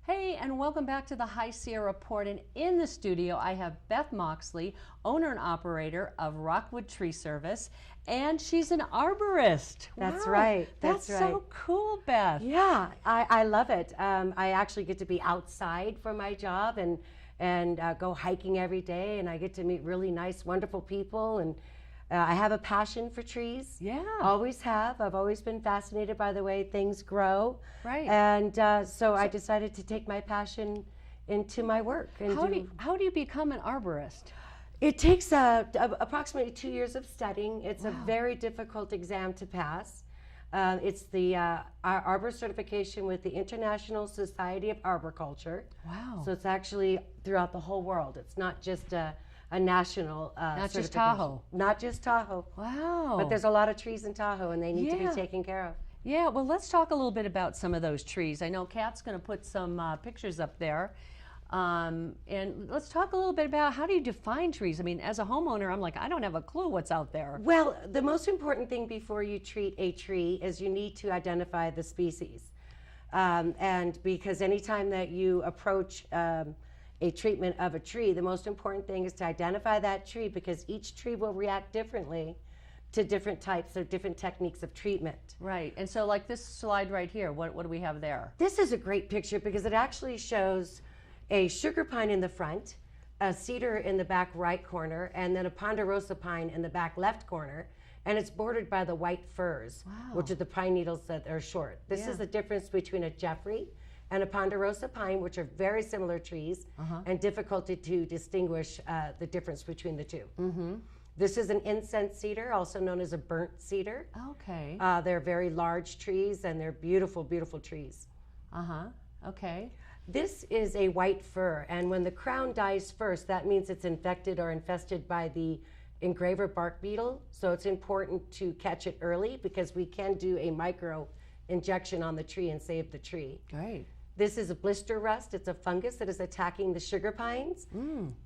Hey, and welcome back to the High Sierra Report. And in the studio, I have Beth Moxley, owner and operator of Rockwood Tree Service, and she's an arborist. That's Wow, right. That's right. so cool, Beth. Yeah, I love it. I actually get to be outside for my job and go hiking every day, and I get to meet really nice, wonderful people. And I have a passion for trees. Yeah. Always have. I've always been fascinated by the way things grow. Right. And so I decided to take my passion into my work. And How do you become an arborist? It takes approximately 2 years of studying. It's a very difficult exam to pass. It's the Arborist Certification with the International Society of Arboriculture. Wow. So it's actually throughout the whole world. It's not just a national Not just certification. Tahoe. Not just Tahoe. Wow. But there's a lot of trees in Tahoe, and they need to be taken care of. Yeah, well, let's talk a little bit about some of those trees. I know Kat's going to put some pictures up there. And let's talk a little bit about how do you define trees? I mean, as a homeowner, I'm like, I don't have a clue what's out there. Well, the most important thing before you treat a tree is you need to identify the species. And because anytime that you approach a treatment of a tree, the most important thing is to identify that tree, because each tree will react differently to different types or different techniques of treatment. Right, and so like this slide right here, what do we have there? This is a great picture because it actually shows a sugar pine in the front, a cedar in the back right corner, and then a ponderosa pine in the back left corner, and it's bordered by the white firs, which are the pine needles that are short. This is the difference between a Jeffrey and a ponderosa pine, which are very similar trees, and difficulty to distinguish the difference between the two. This is an incense cedar, also known as a burnt cedar. Okay. They're very large trees, and they're beautiful, beautiful trees. Okay. This is a white fir, and when the crown dies first, that means it's infected or infested by the engraver bark beetle. So it's important to catch it early, because we can do a micro injection on the tree and save the tree. Great. This is a blister rust. It's a fungus that is attacking the sugar pines.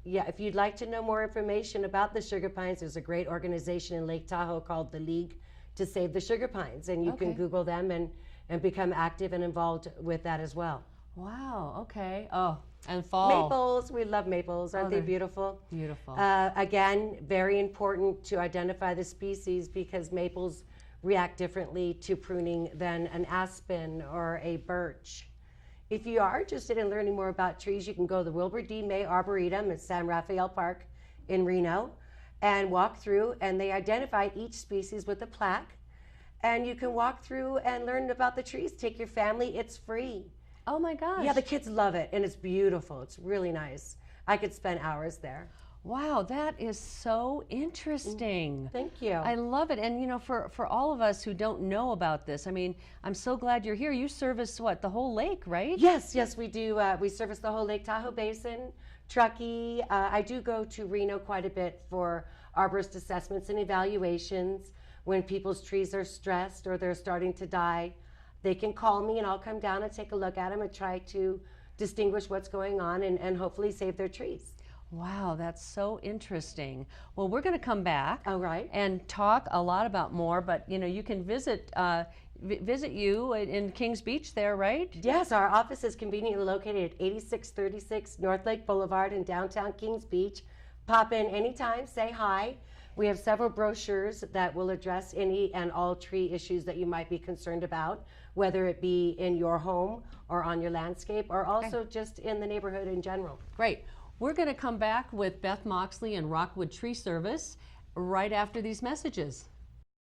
Yeah, if you'd like to know more information about the sugar pines, there's a great organization in Lake Tahoe called the League to Save the Sugar Pines, and you can Google them and become active and involved with that as well. Wow, okay. Oh, and fall. Maples, we love maples. Aren't they beautiful? Beautiful. Again, very important to identify the species, because maples react differently to pruning than an aspen or a birch. If you are interested in learning more about trees, you can go to the Wilbur D. May Arboretum at San Rafael Park in Reno and walk through, and they identify each species with a plaque. And you can walk through and learn about the trees. Take your family, it's free. Oh my gosh. Yeah, the kids love it, and it's beautiful. It's really nice. I could spend hours there. Wow, that is so interesting. Thank you. I love it. And you know, for all of us who don't know about this, I mean, I'm so glad you're here. You service what, the whole lake, right? Yes, we do. We service the whole Lake Tahoe Basin, Truckee. I do go to Reno quite a bit for arborist assessments and evaluations. When people's trees are stressed or they're starting to die, they can call me and I'll come down and take a look at them and try to distinguish what's going on and hopefully save their trees. Wow, that's so interesting. Well, we're going to come back and talk a lot about more, but you know, you can visit you in Kings Beach there, right? Yes, our office is conveniently located at 8636 North Lake Boulevard in downtown Kings Beach. Pop in anytime, say hi. We have several brochures that will address any and all tree issues that you might be concerned about, whether it be in your home or on your landscape, or also just in the neighborhood in general. Great. We're going to come back with Beth Moxley and Rockwood Tree Service right after these messages.